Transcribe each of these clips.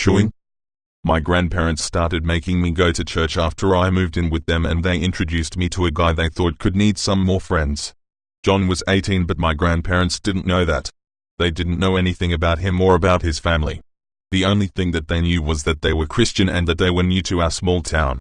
Chewing. My grandparents started making me go to church after I moved in with them, and they introduced me to a guy they thought could need some more friends. John was 18, but my grandparents didn't know that. They didn't know anything about him or about his family. The only thing that they knew was that they were Christian and that they were new to our small town.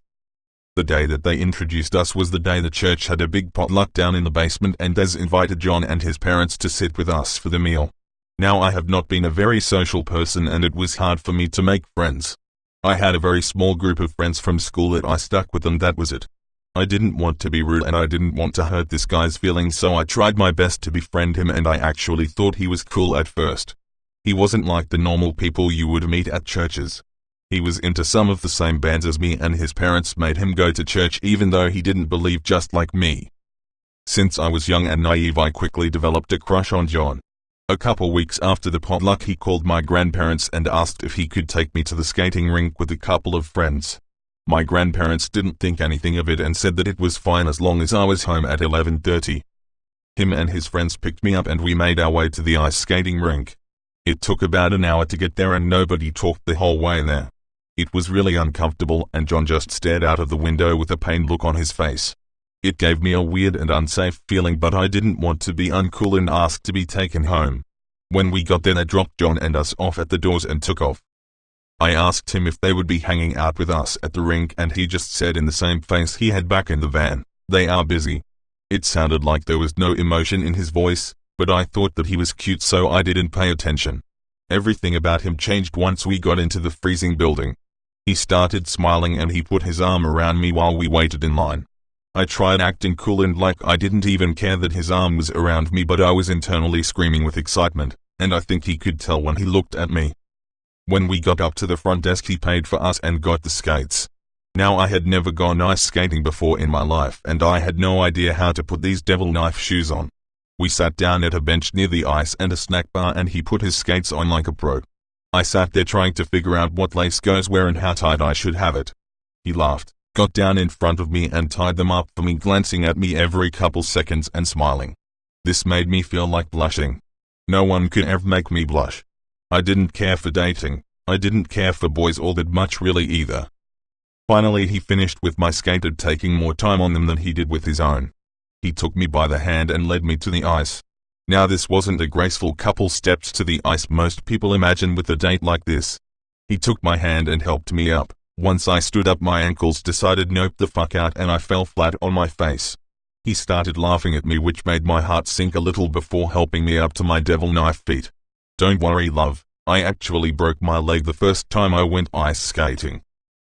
The day that they introduced us was the day the church had a big potluck down in the basement, and Des invited John and his parents to sit with us for the meal. Now, I have not been a very social person, and it was hard for me to make friends. I had a very small group of friends from school that I stuck with, and that was it. I didn't want to be rude and I didn't want to hurt this guy's feelings, so I tried my best to befriend him, and I actually thought he was cool at first. He wasn't like the normal people you would meet at churches. He was into some of the same bands as me, and his parents made him go to church even though he didn't believe, just like me. Since I was young and naive, I quickly developed a crush on John. A couple weeks after the potluck, he called my grandparents and asked if he could take me to the skating rink with a couple of friends. My grandparents didn't think anything of it and said that it was fine as long as I was home at 11:30. Him and his friends picked me up and we made our way to the ice skating rink. It took about an hour to get there and nobody talked the whole way there. It was really uncomfortable, and John just stared out of the window with a pained look on his face. It gave me a weird and unsafe feeling, but I didn't want to be uncool and ask to be taken home. When we got there, they dropped John and us off at the doors and took off. I asked him if they would be hanging out with us at the rink, and he just said in the same face he had back in the van, "They are busy." It sounded like there was no emotion in his voice, but I thought that he was cute, so I didn't pay attention. Everything about him changed once we got into the freezing building. He started smiling and he put his arm around me while we waited in line. I tried acting cool and like I didn't even care that his arm was around me, but I was internally screaming with excitement, and I think he could tell when he looked at me. When we got up to the front desk, he paid for us and got the skates. Now, I had never gone ice skating before in my life, and I had no idea how to put these devil knife shoes on. We sat down at a bench near the ice and a snack bar, and he put his skates on like a pro. I sat there trying to figure out what lace goes where and how tight I should have it. He laughed, got down in front of me and tied them up for me, glancing at me every couple seconds and smiling. This made me feel like blushing. No one could ever make me blush. I didn't care for dating. I didn't care for boys all that much really either. Finally, he finished with my skater, taking more time on them than he did with his own. He took me by the hand and led me to the ice. Now, this wasn't a graceful couple steps to the ice most people imagine with a date like this. He took my hand and helped me up. Once I stood up, my ankles decided nope the fuck out, and I fell flat on my face. He started laughing at me, which made my heart sink a little before helping me up to my devil knife feet. "Don't worry, love. I actually broke my leg the first time I went ice skating,"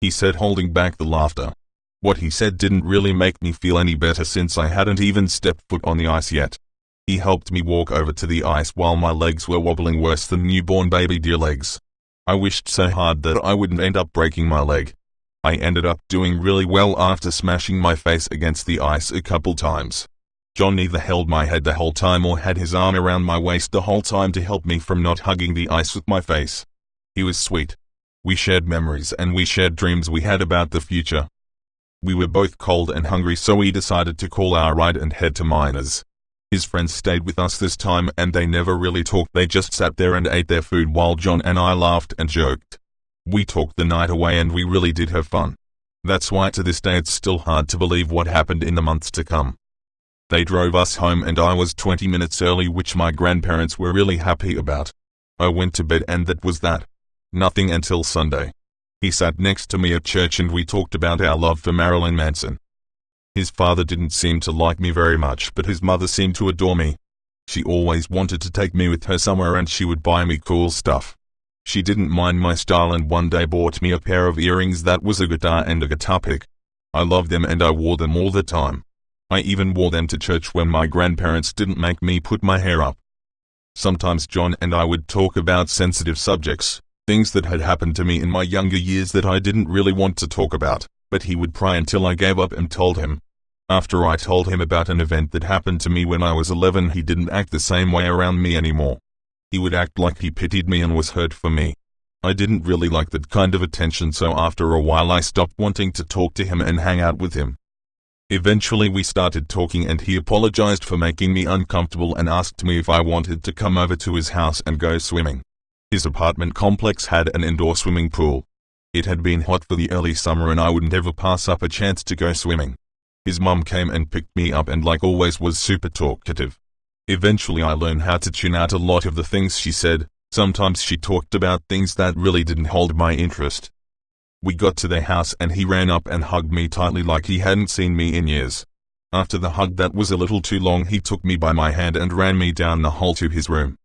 he said, holding back the laughter. What he said didn't really make me feel any better, since I hadn't even stepped foot on the ice yet. He helped me walk over to the ice while my legs were wobbling worse than newborn baby deer legs. I wished so hard that I wouldn't end up breaking my leg. I ended up doing really well after smashing my face against the ice a couple times. John either held my head the whole time or had his arm around my waist the whole time to help me from not hugging the ice with my face. He was sweet. We shared memories and we shared dreams we had about the future. We were both cold and hungry, so we decided to call our ride and head to Miners. His friends stayed with us this time, and they never really talked. They just sat there and ate their food while John and I laughed and joked. We talked the night away and we really did have fun. That's why to this day it's still hard to believe what happened in the months to come. They drove us home and I was 20 minutes early, which my grandparents were really happy about. I went to bed and that was that. Nothing until Sunday. He sat next to me at church and we talked about our love for Marilyn Manson. His father didn't seem to like me very much, but his mother seemed to adore me. She always wanted to take me with her somewhere and she would buy me cool stuff. She didn't mind my style and one day bought me a pair of earrings that was a guitar and a guitar pick. I loved them and I wore them all the time. I even wore them to church when my grandparents didn't make me put my hair up. Sometimes John and I would talk about sensitive subjects, things that had happened to me in my younger years that I didn't really want to talk about, but he would pry until I gave up and told him. After I told him about an event that happened to me when I was 11, he didn't act the same way around me anymore. He would act like he pitied me and was hurt for me. I didn't really like that kind of attention, so after a while I stopped wanting to talk to him and hang out with him. Eventually we started talking and he apologized for making me uncomfortable and asked me if I wanted to come over to his house and go swimming. His apartment complex had an indoor swimming pool. It had been hot for the early summer and I wouldn't ever pass up a chance to go swimming. His mum came and picked me up and like always was super talkative. Eventually I learned how to tune out a lot of the things she said. Sometimes she talked about things that really didn't hold my interest. We got to their house and he ran up and hugged me tightly like he hadn't seen me in years. After the hug that was a little too long, he took me by my hand and ran me down the hall to his room.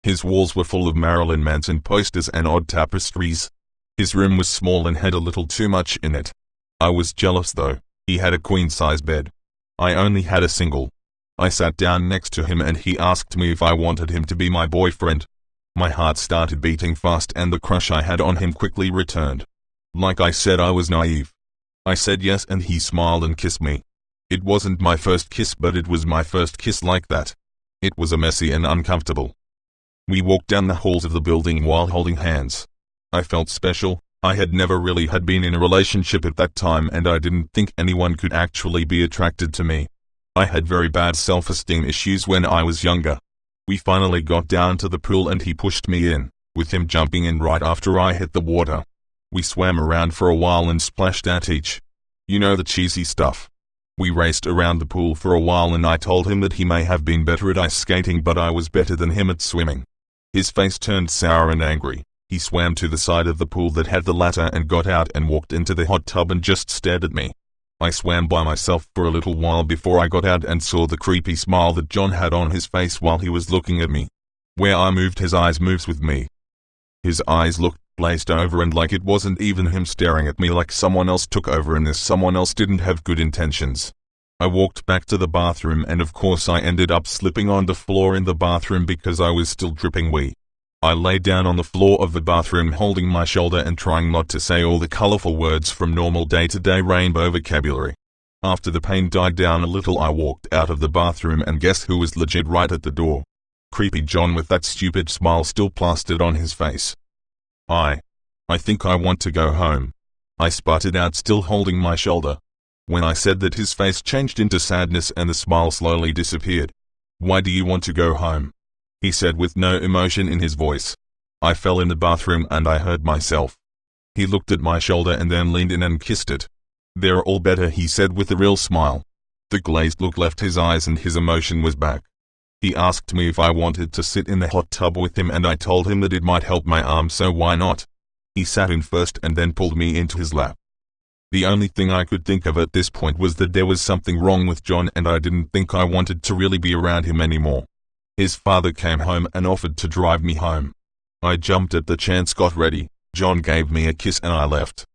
His walls were full of Marilyn Manson posters and odd tapestries. His room was small and had a little too much in it. I was jealous though. He had a queen-size bed. I only had a single. I sat down next to him and he asked me if I wanted him to be my boyfriend. My heart started beating fast and the crush I had on him quickly returned. Like I said, I was naive. I said yes and he smiled and kissed me. It wasn't my first kiss, but it was my first kiss like that. It was messy and uncomfortable. We walked down the halls of the building while holding hands. I felt special. I had never really been in a relationship at that time and I didn't think anyone could actually be attracted to me. I had very bad self-esteem issues when I was younger. We finally got down to the pool and he pushed me in, with him jumping in right after I hit the water. We swam around for a while and splashed at each. You know, the cheesy stuff. We raced around the pool for a while and I told him that he may have been better at ice skating but I was better than him at swimming. His face turned sour and angry. He swam to the side of the pool that had the ladder and got out and walked into the hot tub and just stared at me. I swam by myself for a little while before I got out and saw the creepy smile that John had on his face while he was looking at me. Where I moved, his eyes moved with me. His eyes looked glazed over and like it wasn't even him staring at me, like someone else took over and this someone else didn't have good intentions. I walked back to the bathroom and of course I ended up slipping on the floor in the bathroom because I was still dripping wee. I lay down on the floor of the bathroom holding my shoulder and trying not to say all the colorful words from normal day-to-day rainbow vocabulary. After the pain died down a little, I walked out of the bathroom and guess who was legit right at the door? Creepy John with that stupid smile still plastered on his face. I think I want to go home. I sputtered out, still holding my shoulder. When I said that, his face changed into sadness and the smile slowly disappeared. Why do you want to go home? He said with no emotion in his voice. I fell in the bathroom and I hurt myself. He looked at my shoulder and then leaned in and kissed it. They're all better, he said with a real smile. The glazed look left his eyes and his emotion was back. He asked me if I wanted to sit in the hot tub with him and I told him that it might help my arm, so why not? He sat in first and then pulled me into his lap. The only thing I could think of at this point was that there was something wrong with John and I didn't think I wanted to really be around him anymore. His father came home and offered to drive me home. I jumped at the chance, got ready. John gave me a kiss and I left.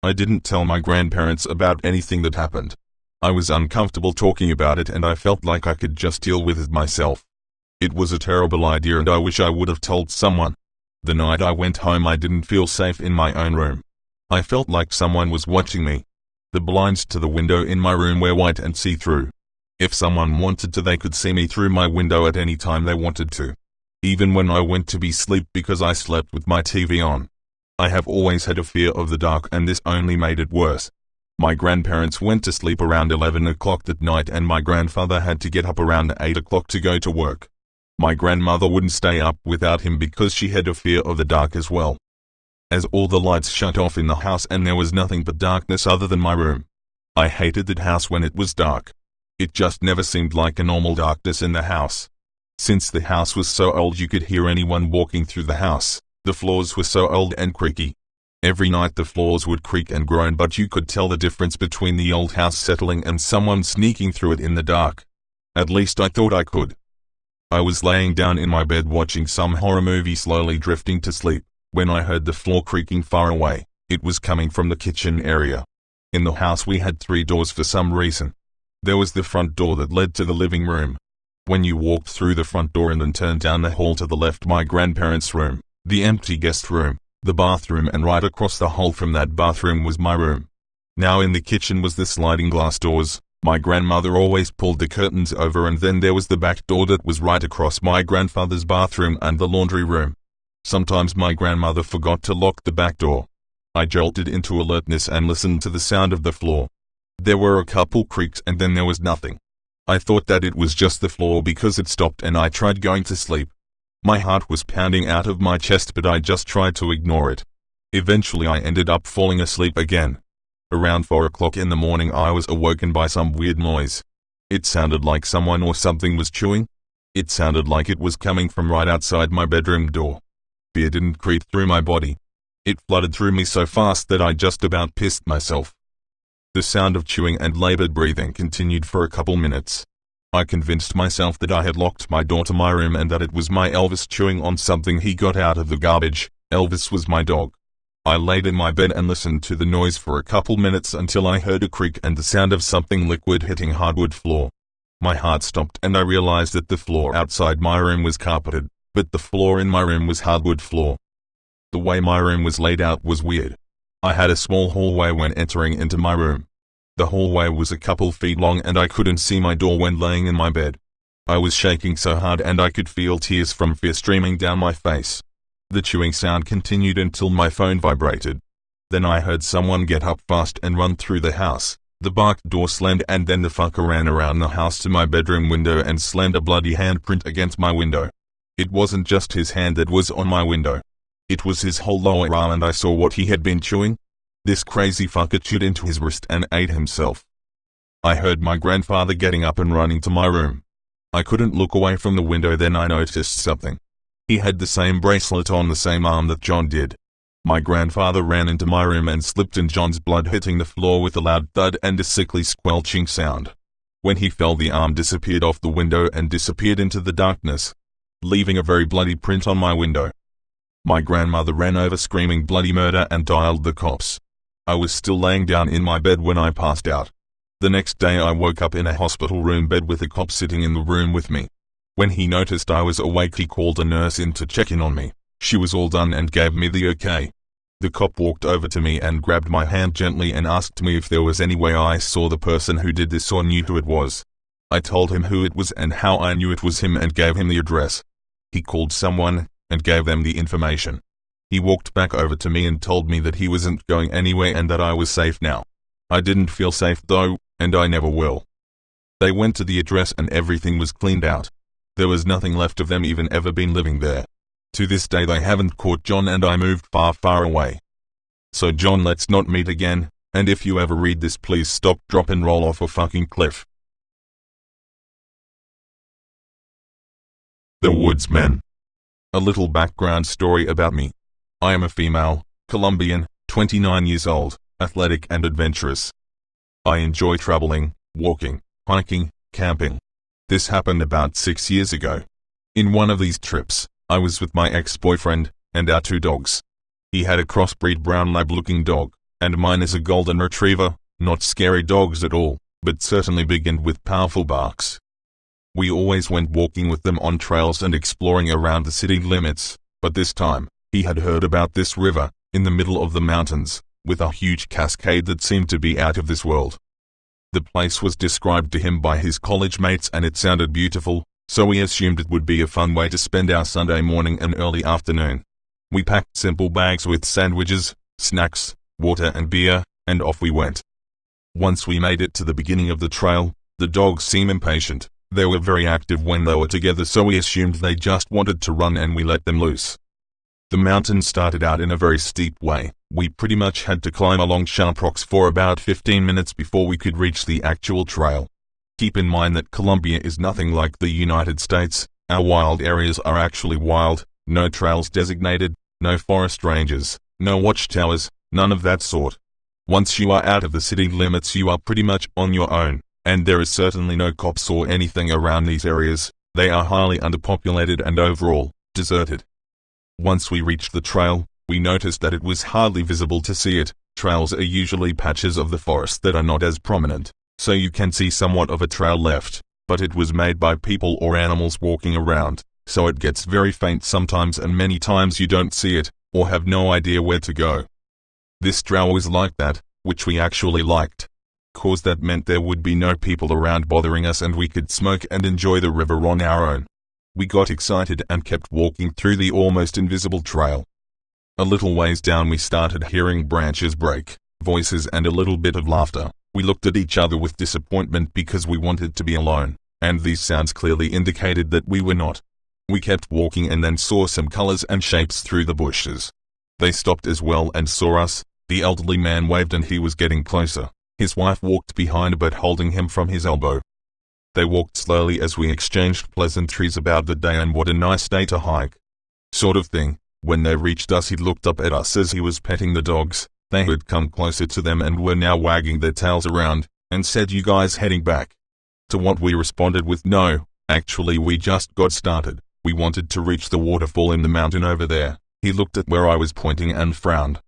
I didn't tell my grandparents about anything that happened. I was uncomfortable talking about it and I felt like I could just deal with it myself. It was a terrible idea and I wish I would have told someone. The night I went home I didn't feel safe in my own room. I felt like someone was watching me. The blinds to the window in my room were white and see-through. If someone wanted to, they could see me through my window at any time they wanted to. Even when I went to sleep, because I slept with my TV on. I have always had a fear of the dark and this only made it worse. My grandparents went to sleep around 11 o'clock that night and my grandfather had to get up around 8 o'clock to go to work. My grandmother wouldn't stay up without him because she had a fear of the dark as well. As all the lights shut off in the house and there was nothing but darkness other than my room. I hated that house when it was dark. It just never seemed like a normal darkness in the house. Since the house was so old you could hear anyone walking through the house. The floors were so old and creaky. Every night the floors would creak and groan, but you could tell the difference between the old house settling and someone sneaking through it in the dark. At least I thought I could. I was laying down in my bed watching some horror movie, slowly drifting to sleep, when I heard the floor creaking far away. It was coming from the kitchen area. In the house we had 3 doors for some reason. There was the front door that led to the living room. When you walked through the front door and then turned down the hall to the left, my grandparents' room, the empty guest room, the bathroom, and right across the hall from that bathroom was my room. Now in the kitchen was the sliding glass doors. My grandmother always pulled the curtains over, and then there was the back door that was right across my grandfather's bathroom and the laundry room. Sometimes my grandmother forgot to lock the back door. I jolted into alertness and listened to the sound of the floor. There were a couple creaks and then there was nothing. I thought that it was just the floor because it stopped and I tried going to sleep. My heart was pounding out of my chest, but I just tried to ignore it. Eventually I ended up falling asleep again. Around 4 o'clock in the morning I was awoken by some weird noise. It sounded like someone or something was chewing. It sounded like it was coming from right outside my bedroom door. Fear didn't creep through my body. It flooded through me so fast that I just about pissed myself. The sound of chewing and labored breathing continued for a couple minutes. I convinced myself that I had locked my door to my room and that it was my Elvis chewing on something he got out of the garbage. Elvis was my dog. I laid in my bed and listened to the noise for a couple minutes until I heard a creak and the sound of something liquid hitting hardwood floor. My heart stopped and I realized that the floor outside my room was carpeted, but the floor in my room was hardwood floor. The way my room was laid out was weird. I had a small hallway when entering into my room. The hallway was a couple feet long and I couldn't see my door when laying in my bed. I was shaking so hard and I could feel tears from fear streaming down my face. The chewing sound continued until my phone vibrated. Then I heard someone get up fast and run through the house. The back door slammed and then the fucker ran around the house to my bedroom window and slammed a bloody handprint against my window. It wasn't just his hand that was on my window. It was his whole lower arm and I saw what he had been chewing. This crazy fucker chewed into his wrist and ate himself. I heard my grandfather getting up and running to my room. I couldn't look away from the window. Then I noticed something. He had the same bracelet on the same arm that John did. My grandfather ran into my room and slipped in John's blood, hitting the floor with a loud thud and a sickly squelching sound. When he fell, the arm disappeared off the window and disappeared into the darkness, leaving a very bloody print on my window. My grandmother ran over screaming bloody murder and dialed the cops. I was still laying down in my bed when I passed out. The next day I woke up in a hospital room bed with a cop sitting in the room with me. When he noticed I was awake, he called a nurse in to check in on me. She was all done and gave me the okay. The cop walked over to me and grabbed my hand gently and asked me if there was any way I saw the person who did this or knew who it was. I told him who it was and how I knew it was him and gave him the address. He called someone and gave them the information. He walked back over to me and told me that he wasn't going anywhere and that I was safe now. I didn't feel safe though, and I never will. They went to the address and everything was cleaned out. There was nothing left of them even ever been living there. To this day they haven't caught John and I moved far, far away. So John, let's not meet again, and if you ever read this, please stop, drop and roll off a fucking cliff. The Woodsman. A little background story about me. I am a female, Colombian, 29 years old, athletic and adventurous. I enjoy traveling, walking, hiking, camping. This happened about 6 years ago. In one of these trips, I was with my ex-boyfriend and our 2 dogs. He had a crossbreed brown lab-looking dog, and mine is a golden retriever, not scary dogs at all, but certainly big and with powerful barks. We always went walking with them on trails and exploring around the city limits, but this time, he had heard about this river, in the middle of the mountains, with a huge cascade that seemed to be out of this world. The place was described to him by his college mates and it sounded beautiful, so we assumed it would be a fun way to spend our Sunday morning and early afternoon. We packed simple bags with sandwiches, snacks, water and beer, and off we went. Once we made it to the beginning of the trail, the dogs seemed impatient. They were very active when they were together, so we assumed they just wanted to run and we let them loose. The mountain started out in a very steep way. We pretty much had to climb along sharp rocks for about 15 minutes before we could reach the actual trail. Keep in mind that Colombia is nothing like the United States. Our wild areas are actually wild, no trails designated, no forest rangers, no watchtowers, none of that sort. Once you are out of the city limits you are pretty much on your own, and there is certainly no cops or anything around these areas. They are highly underpopulated and overall, deserted. Once we reached the trail, we noticed that it was hardly visible to see it. Trails are usually patches of the forest that are not as prominent, so you can see somewhat of a trail left, but it was made by people or animals walking around, so it gets very faint sometimes and many times you don't see it, or have no idea where to go. This trail was like that, which we actually liked, cause that meant there would be no people around bothering us and we could smoke and enjoy the river on our own. We got excited and kept walking through the almost invisible trail. A little ways down we started hearing branches break, voices and a little bit of laughter. We looked at each other with disappointment because we wanted to be alone, and these sounds clearly indicated that we were not. We kept walking and then saw some colors and shapes through the bushes. They stopped as well and saw us. The elderly man waved and he was getting closer. His wife walked behind but holding him from his elbow. They walked slowly as we exchanged pleasantries about the day and what a nice day to hike, sort of thing. When they reached us, he looked up at us as he was petting the dogs. They had come closer to them and were now wagging their tails around, and said, "You guys heading back?" To what we responded with, "No, actually we just got started. We wanted to reach the waterfall in the mountain over there." He looked at where I was pointing and frowned.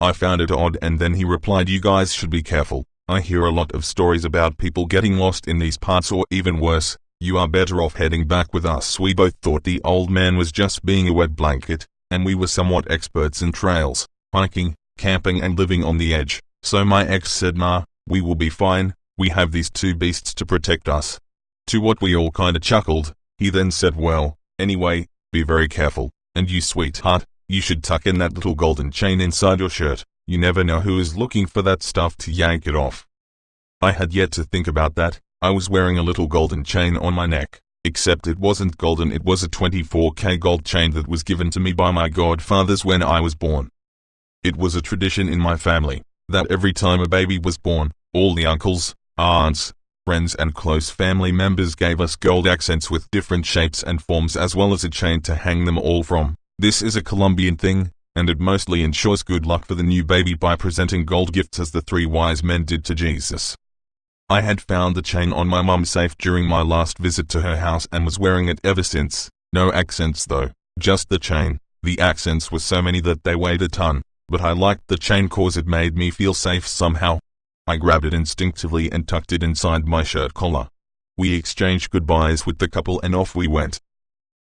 I found it odd, and then he replied, "You guys should be careful. I hear a lot of stories about people getting lost in these parts, or even worse. You are better off heading back with us." We both thought the old man was just being a wet blanket, and we were somewhat experts in trails, hiking, camping and living on the edge. So my ex said, "Nah, we will be fine. We have these two beasts to protect us." To what we all kinda chuckled. He then said, "Well, anyway, be very careful, and you sweetheart, you should tuck in that little golden chain inside your shirt. You never know who is looking for that stuff to yank it off." I had yet to think about that. I was wearing a little golden chain on my neck, except it wasn't golden. It was a 24K gold chain that was given to me by my godfathers when I was born. It was a tradition in my family that every time a baby was born, all the uncles, aunts, friends and close family members gave us gold accents with different shapes and forms, as well as a chain to hang them all from. This is a Colombian thing, and it mostly ensures good luck for the new baby by presenting gold gifts as the three wise men did to Jesus. I had found the chain on my mum's safe during my last visit to her house and was wearing it ever since. No accents though, just the chain. The accents were so many that they weighed a ton, but I liked the chain cause it made me feel safe somehow. I grabbed it instinctively and tucked it inside my shirt collar. We exchanged goodbyes with the couple and off we went.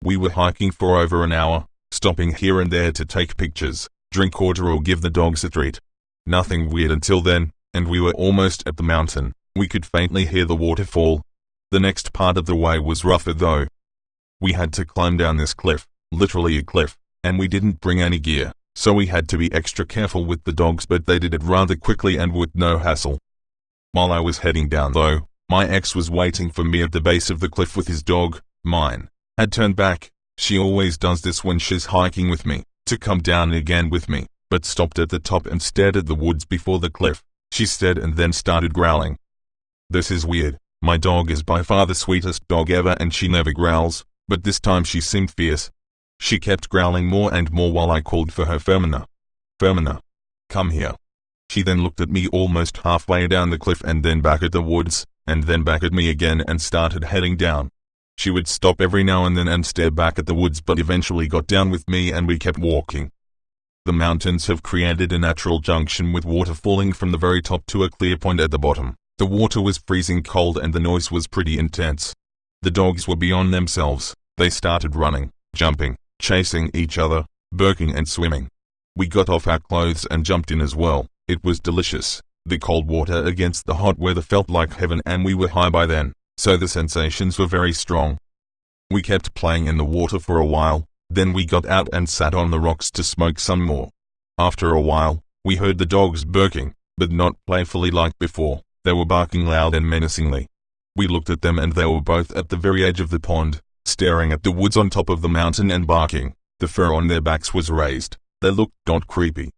We were hiking for over an hour, stopping here and there to take pictures, drink water or give the dogs a treat. Nothing weird until then, and we were almost at the mountain. We could faintly hear the waterfall. The next part of the way was rougher though. We had to climb down this cliff, literally a cliff, and we didn't bring any gear, so we had to be extra careful with the dogs, but they did it rather quickly and with no hassle. While I was heading down though, my ex was waiting for me at the base of the cliff with his dog. Mine had turned back. She always does this when she's hiking with me, to come down again with me, but stopped at the top and stared at the woods before the cliff. She stared and then started growling. This is weird. My dog is by far the sweetest dog ever and she never growls, but this time she seemed fierce. She kept growling more and more while I called for her. "Fermina. Fermina. Come here." She then looked at me almost halfway down the cliff and then back at the woods, and then back at me again and started heading down. She would stop every now and then and stare back at the woods, but eventually got down with me and we kept walking. The mountains have created a natural junction with water falling from the very top to a clear point at the bottom. The water was freezing cold and the noise was pretty intense. The dogs were beyond themselves. They started running, jumping, chasing each other, barking and swimming. We got off our clothes and jumped in as well. It was delicious. The cold water against the hot weather felt like heaven, and we were high by then, so the sensations were very strong. We kept playing in the water for a while, then we got out and sat on the rocks to smoke some more. After a while, we heard the dogs barking, but not playfully like before. They were barking loud and menacingly. We looked at them and they were both at the very edge of the pond, staring at the woods on top of the mountain and barking. The fur on their backs was raised. They looked not creepy.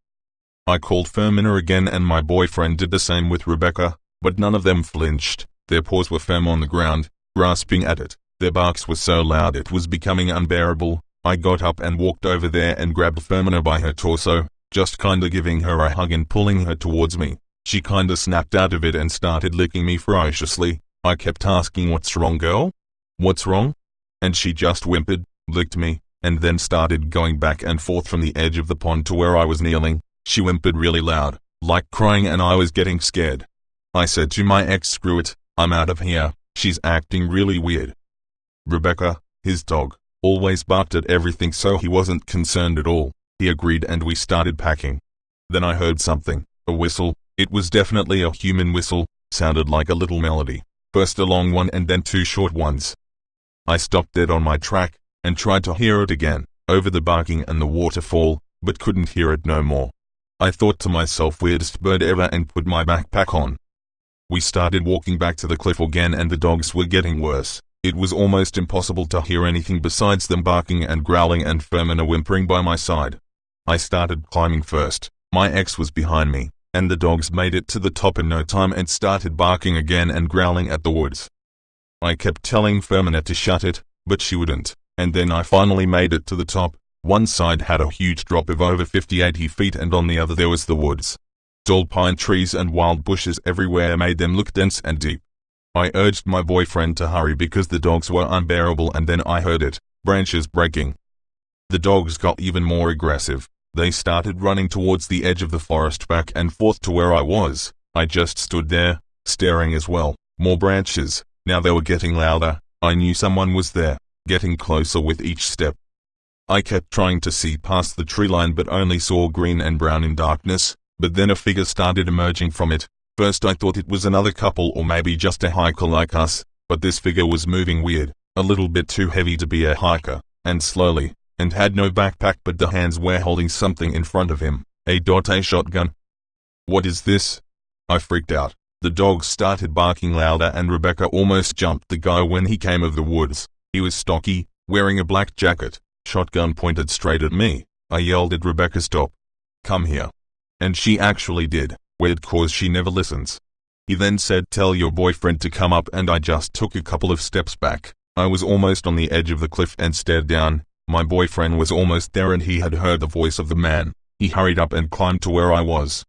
I called Fermina again and my boyfriend did the same with Rebecca, but none of them flinched. Their paws were firm on the ground, grasping at it. Their barks were so loud it was becoming unbearable. I got up and walked over there and grabbed Fermina by her torso, just kinda giving her a hug and pulling her towards me. She kinda snapped out of it and started licking me ferociously. I kept asking, "What's wrong, girl? What's wrong?" And she just whimpered, licked me, and then started going back and forth from the edge of the pond to where I was kneeling. She whimpered really loud, like crying, and I was getting scared. I said to my ex, "Screw it, I'm out of here. She's acting really weird." Rebecca, his dog, always barked at everything, so he wasn't concerned at all. He agreed and we started packing. Then I heard something, a whistle. It was definitely a human whistle, sounded like a little melody, first a long one and then two short ones. I stopped dead on my track, and tried to hear it again, over the barking and the waterfall, but couldn't hear it no more. I thought to myself, weirdest bird ever, and put my backpack on. We started walking back to the cliff again and the dogs were getting worse. It was almost impossible to hear anything besides them barking and growling and Fermina whimpering by my side. I started climbing first. My ex was behind me, and the dogs made it to the top in no time and started barking again and growling at the woods. I kept telling Fermina to shut it, but she wouldn't, and then I finally made it to the top. One side had a huge drop of over 50-80 feet and on the other there was the woods. Tall pine trees and wild bushes everywhere made them look dense and deep. I urged my boyfriend to hurry because the dogs were unbearable, and then I heard it, branches breaking. The dogs got even more aggressive. They started running towards the edge of the forest back and forth to where I was. I just stood there, staring as well. More branches. Now they were getting louder. I knew someone was there, getting closer with each step. I kept trying to see past the tree line but only saw green and brown in darkness, but then a figure started emerging from it. First I thought it was another couple or maybe just a hiker like us, but this figure was moving weird, a little bit too heavy to be a hiker, and slowly, and had no backpack but the hands were holding something in front of him, a shotgun. What is this? I freaked out. The dogs started barking louder and Rebecca almost jumped the guy when he came of the woods. He was stocky, wearing a black jacket, shotgun pointed straight at me. I yelled at Rebecca, stop. Come here. And she actually did. Weird cause she never listens. He then said tell your boyfriend to come up, and I just took a couple of steps back. I was almost on the edge of the cliff and stared down. My boyfriend was almost there and he had heard the voice of the man. He hurried up and climbed to where I was.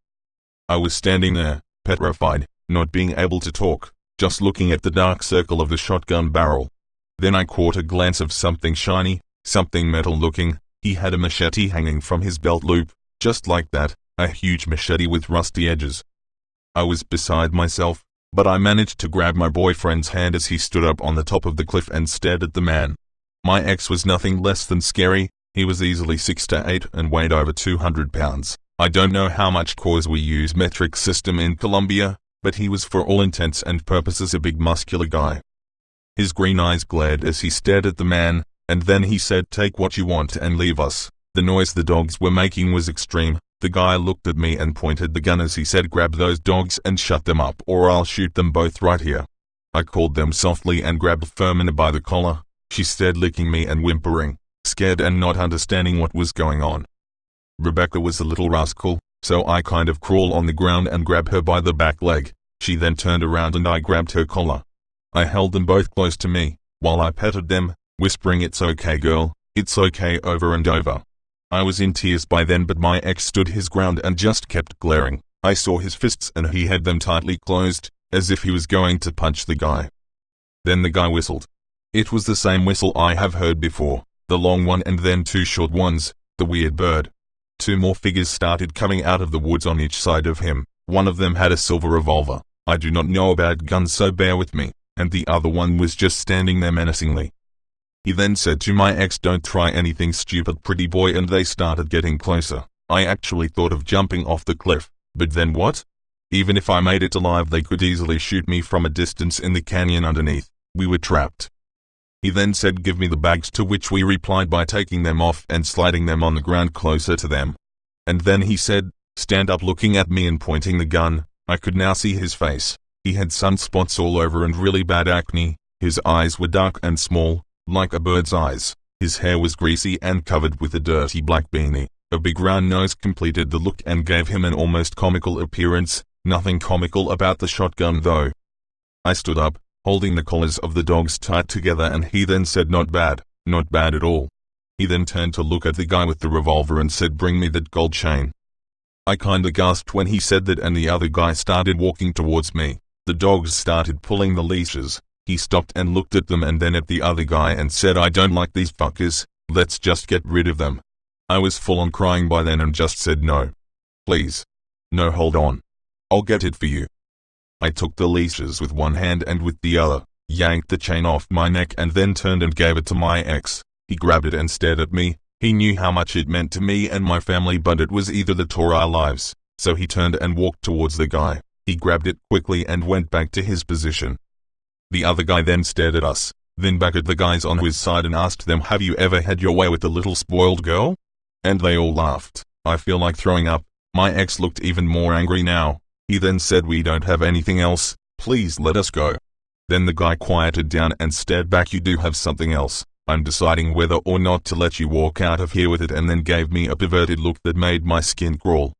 I was standing there, petrified, not being able to talk, just looking at the dark circle of the shotgun barrel. Then I caught a glance of something shiny, something metal looking. He had a machete hanging from his belt loop, just like that. A huge machete with rusty edges. I was beside myself, but I managed to grab my boyfriend's hand as he stood up on the top of the cliff and stared at the man. My ex was nothing less than scary. He was easily 6'8" and weighed over 200 pounds. I don't know how much cause we use metric system in Colombia, but he was for all intents and purposes a big muscular guy. His green eyes glared as he stared at the man, and then he said take what you want and leave us. The noise the dogs were making was extreme. The guy looked at me and pointed the gun as he said grab those dogs and shut them up or I'll shoot them both right here. I called them softly and grabbed Fermina by the collar. She stared, licking me and whimpering, scared and not understanding what was going on. Rebecca was a little rascal, so I kind of crawled on the ground and grabbed her by the back leg. She then turned around and I grabbed her collar. I held them both close to me, while I petted them, whispering it's okay girl, it's okay over and over. I was in tears by then, but my ex stood his ground and just kept glaring. I saw his fists and he had them tightly closed, as if he was going to punch the guy. Then the guy whistled. It was the same whistle I have heard before, the long one and then two short ones, the weird bird. Two more figures started coming out of the woods on each side of him. One of them had a silver revolver. I do not know about guns, so bear with me, and the other one was just standing there menacingly. He then said to my ex don't try anything stupid pretty boy, and they started getting closer. I actually thought of jumping off the cliff, but then what? Even if I made it alive they could easily shoot me from a distance in the canyon underneath. We were trapped. He then said give me the bags, to which we replied by taking them off and sliding them on the ground closer to them. And then he said, stand up, looking at me and pointing the gun. I could now see his face. He had sunspots all over and really bad acne. His eyes were dark and small, like a bird's eyes. His hair was greasy and covered with a dirty black beanie. A big round nose completed the look and gave him an almost comical appearance. Nothing comical about the shotgun though. I stood up, holding the collars of the dogs tight together, and he then said not bad at all. He then turned to look at the guy with the revolver and said bring me that gold chain. I kinda gasped when he said that, and the other guy started walking towards me. The dogs started pulling the leashes. He stopped and looked at them and then at the other guy and said I don't like these fuckers, let's just get rid of them. I was full on crying by then and just said no. Please. No, hold on. I'll get it for you. I took the leashes with one hand and with the other, yanked the chain off my neck and then turned and gave it to my ex. He grabbed it and stared at me. He knew how much it meant to me and my family, but it was either that or our lives, so he turned and walked towards the guy. He grabbed it quickly and went back to his position. The other guy then stared at us, then back at the guys on his side and asked them, have you ever had your way with the little spoiled girl? And they all laughed. I feel like throwing up. My ex looked even more angry now. He then said we don't have anything else, please let us go. Then the guy quieted down and stared back. "You do have something else. I'm deciding whether or not to let you walk out of here with it," and then gave me a perverted look that made my skin crawl.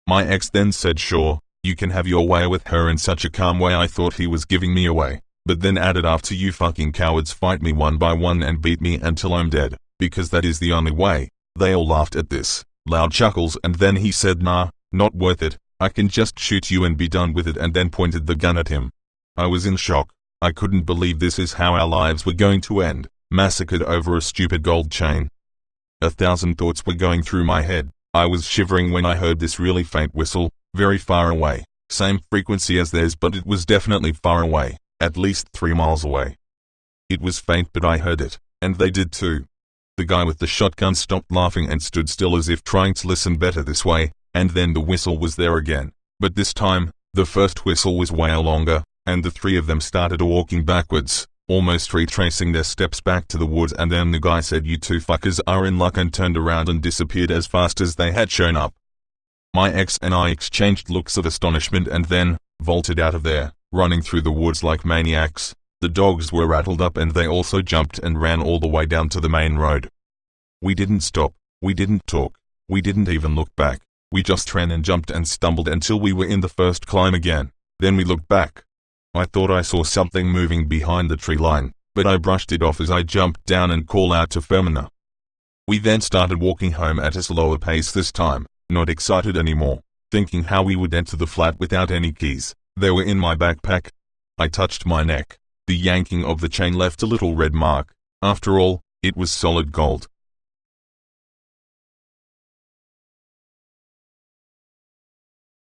My ex then said, "Sure, you can have your way with her," in such a calm way I thought he was giving me away, but then added, "After you fucking cowards fight me one by one and beat me until I'm dead, because that is the only way." They all laughed at this, loud chuckles, and then he said, "Nah, not worth it. I can just shoot you and be done with it," and then pointed the gun at him. I was in shock. I couldn't believe this is how our lives were going to end, massacred over a stupid gold chain. 1,000 thoughts were going through my head. I was shivering when I heard this really faint whistle, very far away, same frequency as theirs, but it was definitely far away, at least 3 miles away. It was faint, but I heard it, and they did too. The guy with the shotgun stopped laughing and stood still as if trying to listen better this way, and then the whistle was there again. But this time, the first whistle was way longer, and the three of them started walking backwards, almost retracing their steps back to the woods, and then the guy said, "You two fuckers are in luck," and turned around and disappeared as fast as they had shown up. My ex and I exchanged looks of astonishment and then bolted out of there, running through the woods like maniacs. The dogs were rattled up and they also jumped and ran all the way down to the main road. We didn't stop, we didn't talk, we didn't even look back. We just ran and jumped and stumbled until we were in the first climb again. Then we looked back. I thought I saw something moving behind the tree line, but I brushed it off as I jumped down and called out to Femina. We then started walking home at a slower pace this time, not excited anymore, thinking how we would enter the flat without any keys. They were in my backpack. I touched my neck. The yanking of the chain left a little red mark. After all, it was solid gold.